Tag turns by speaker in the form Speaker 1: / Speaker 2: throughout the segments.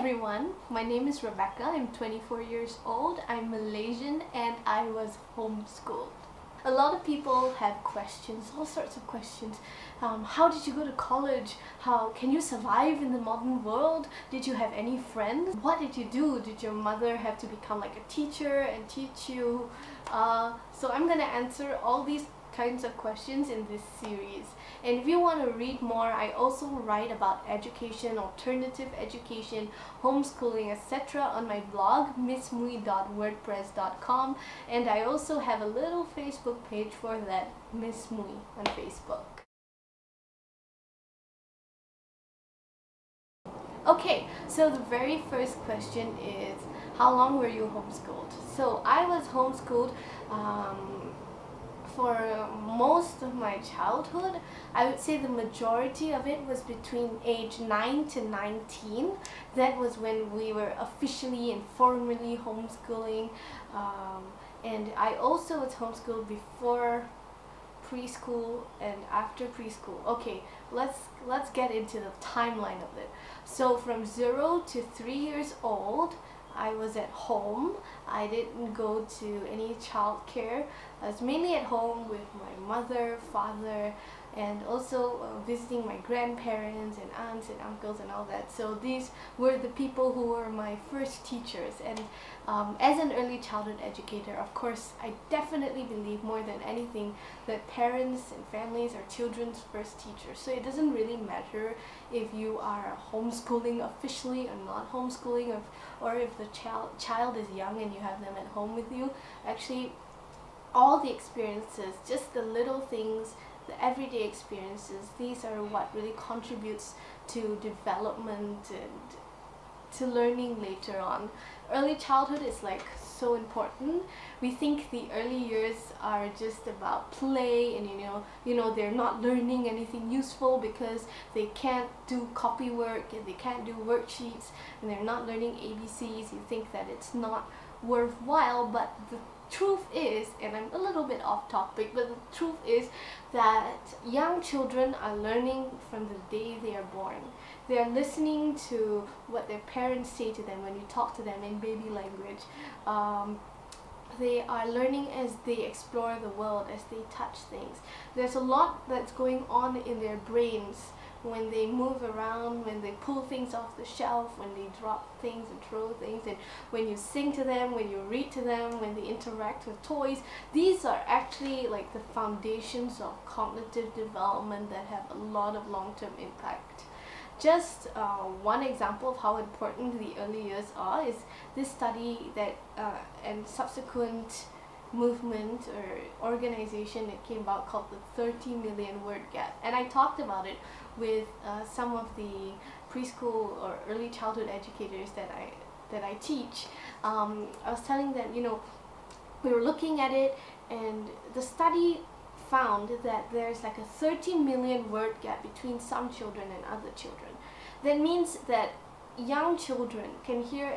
Speaker 1: everyone, my name is Rebecca. I'm 24 years old. I'm Malaysian and I was homeschooled. A lot of people have questions, all sorts of questions. How did you go to college? How can you survive in the modern world? Did you have any friends? What did you do? Did your mother have to become like a teacher and teach you? So I'm gonna answer all these kinds of questions in this series. And if you want to read more, I also write about education, alternative education, homeschooling, etc. on my blog missmui.wordpress.com, and I also have a little Facebook page for that, Miss Mui on Facebook. Okay, so the very first question is, how long were you homeschooled? So I was homeschooled for most of my childhood. I would say the majority of it was between age 9 to 19. That was when we were officially and formally homeschooling, and I also was homeschooled before preschool and after preschool. Okay, let's get into the timeline of it. So from 0 to 3 years old, I was at home. I didn't go to any childcare. I was mainly at home with my mother, father, and also visiting my grandparents and aunts and uncles and all that. So these were the people who were my first teachers. And as an early childhood educator, of course, I definitely believe more than anything that parents and families are children's first teachers. So it doesn't really matter if you are homeschooling officially or not homeschooling, or if the child is young and you have them at home with you. Actually, all the experiences, just the little things, the everyday experiences, these are what really contributes to development and to learning later on. Early childhood is like so important. We think the early years are just about play, and you know they're not learning anything useful because they can't do copy work and they can't do worksheets and they're not learning ABCs. You think that it's not worthwhile, but the truth is, and I'm a little bit off topic, but the truth is that young children are learning from the day they are born. They are listening to what their parents say to them when you talk to them in baby language. They are learning as they explore the world, as they touch things. There's a lot that's going on in their brains when they move around, when they pull things off the shelf, when they drop things and throw things, and when you sing to them, when you read to them, when they interact with toys. These are actually like the foundations of cognitive development that have a lot of long-term impact. Just one example of how important the early years are is this study that and subsequent movement or organization that came about called the 30 million word gap, and I talked about it with some of the preschool or early childhood educators that I teach. I was telling them, we were looking at it, and the study found that there's like a 30 million word gap between some children and other children. That means that young children can hear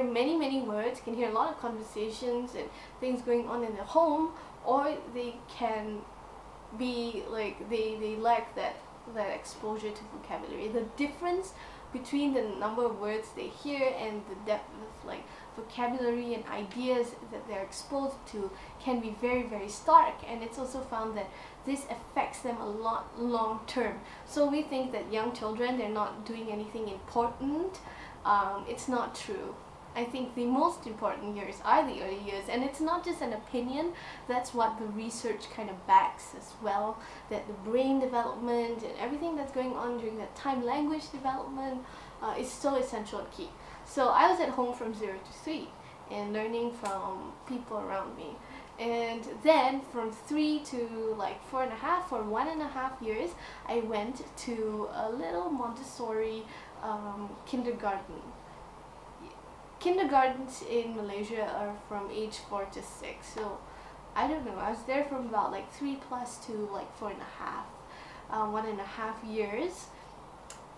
Speaker 1: many words, can hear a lot of conversations and things going on in their home, or they can be like they lack that exposure to vocabulary. The difference between the number of words they hear and the depth of like vocabulary and ideas that they're exposed to can be very, very stark, and it's also found that this affects them a lot long term. So we think that young children, they're not doing anything important. It's not true. I think the most important years are the early years, and it's not just an opinion. That's what the research kind of backs as well, that the brain development and everything that's going on during that time, language development, is so essential and key. So I was at home from 0 to 3 and learning from people around me, and then from 3 to like 4.5 or 1.5 years, I went to a little Montessori kindergarten. Kindergartens in Malaysia are from age 4 to 6, so I don't know, I was there from about like 3+ to like 4.5, 1.5 years.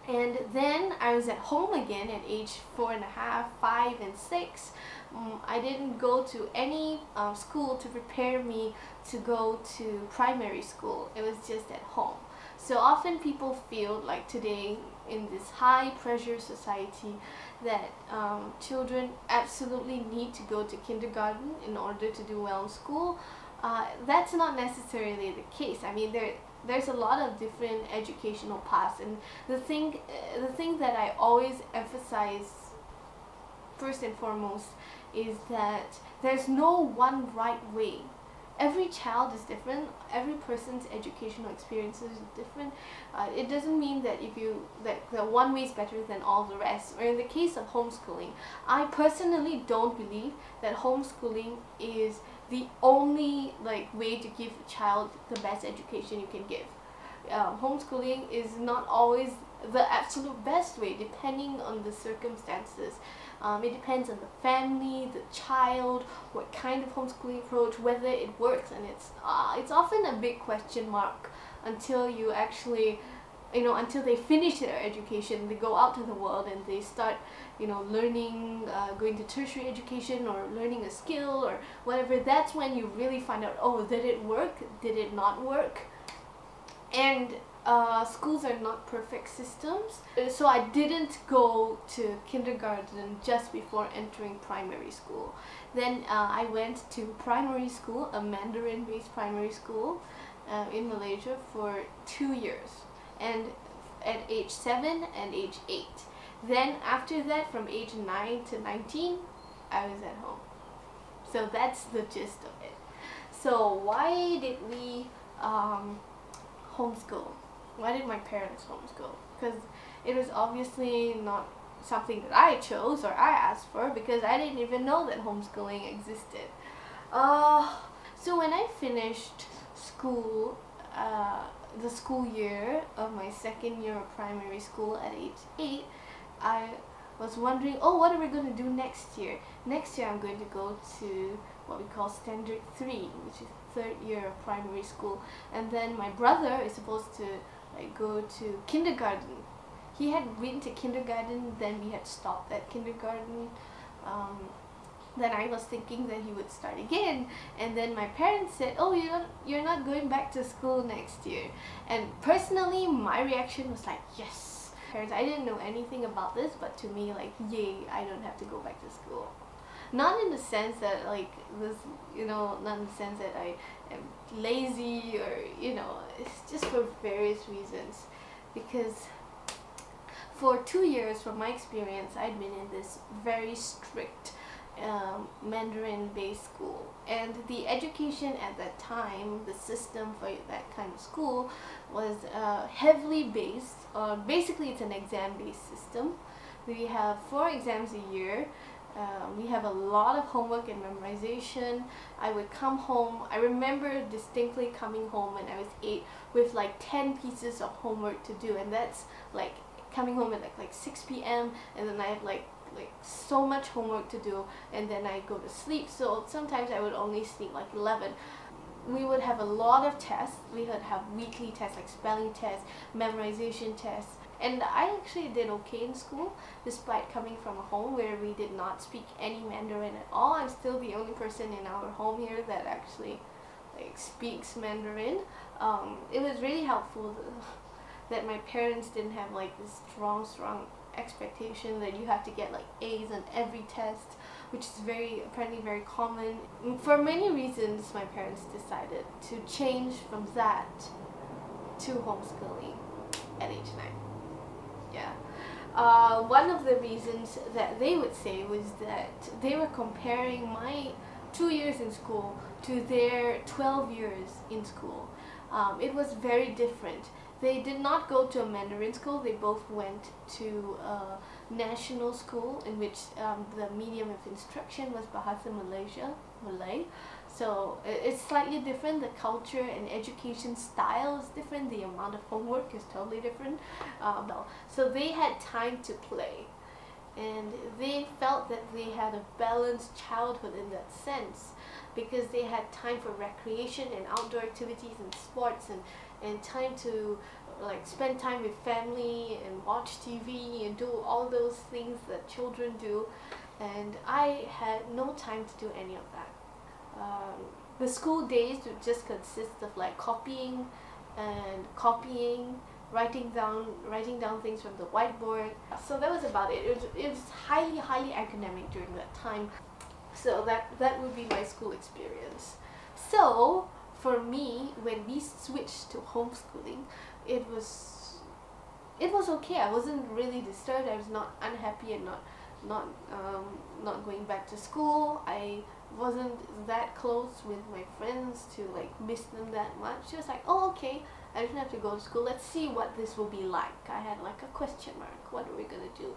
Speaker 1: And then I was at home again at age 4.5, 5 and 6. I didn't go to any school to prepare me to go to primary school. It was just at home. So often people feel like today in this high pressure society that children absolutely need to go to kindergarten in order to do well in school. That's not necessarily the case. I mean, there's a lot of different educational paths, and the thing that I always emphasize first and foremost is that there's no one right way. Every child is different. Every person's educational experiences are different. It doesn't mean that that one way is better than all the rest. Or in the case of homeschooling, I personally don't believe that homeschooling is the only way to give a child the best education you can give. Homeschooling is not always the absolute best way, depending on the circumstances. It depends on the family, the child, what kind of homeschooling approach, whether it works, and it's often a big question mark until you actually, until they finish their education, they go out to the world and they start, learning, going to tertiary education or learning a skill or whatever. That's when you really find out, oh, did it work? Did it not work? And schools are not perfect systems, so I didn't go to kindergarten just before entering primary school. Then I went to primary school, a Mandarin-based primary school in Malaysia for 2 years, and at age 7 and age 8. Then after that, from age 9 to 19, I was at home. So that's the gist of it. So why did we homeschool? Why did my parents homeschool? Because it was obviously not something that I chose or I asked for, because I didn't even know that homeschooling existed. So when I finished school, the school year of my second year of primary school at age 8, I was wondering, oh, what are we going to do next year? Next year I'm going to go to what we call Standard 3, which is third year of primary school. And then my brother is supposed to go to kindergarten. He had been to kindergarten, then we had stopped at kindergarten. Then I was thinking that he would start again, and then my parents said, oh, you're not going back to school next year. And personally, my reaction was like, yes. Parents, I didn't know anything about this, but to me, yay, I don't have to go back to school. Not in the sense that not in the sense that I am lazy or, it's just for various reasons. Because for 2 years, from my experience, I'd been in this very strict Mandarin-based school, and the education at that time, the system for that kind of school was heavily based on, basically it's an exam-based system. We have 4 exams a year. We have a lot of homework and memorization. I would come home, I remember distinctly coming home when I was 8 with 10 pieces of homework to do, and that's coming home at 6 p.m. and then I have so much homework to do, and then I go to sleep. So sometimes I would only sleep 11. We would have a lot of tests. We would have weekly tests like spelling tests, memorization tests, and I actually did okay in school despite coming from a home where we did not speak any Mandarin at all. I'm still the only person in our home here that actually speaks Mandarin. It was really helpful that my parents didn't have this strong expectation that you have to get A's on every test, which is apparently very common. For many reasons, my parents decided to change from that to homeschooling at age 9. Yeah. One of the reasons that they would say was that they were comparing my 2 years in school to their 12 years in school. It was very different. They did not go to a Mandarin school. They both went to a national school in which the medium of instruction was Bahasa Malay. So it's slightly different. The culture and education style is different. The amount of homework is totally different. So they had time to play, and they felt that they had a balanced childhood in that sense, because they had time for recreation and outdoor activities and sports, and time to spend time with family and watch TV and do all those things that children do. And I had no time to do any of that. The school days would just consist of copying writing down things from the whiteboard. So that was about it. It was highly academic during that time. So that would be my school experience. So for me, when we switched to homeschooling, it was okay. I wasn't really disturbed. I was not unhappy and not going back to school. I wasn't that close with my friends to like miss them that much. Just like, oh, okay, I don't have to go to school. Let's see what this will be like. I had like a question mark. What are we gonna do?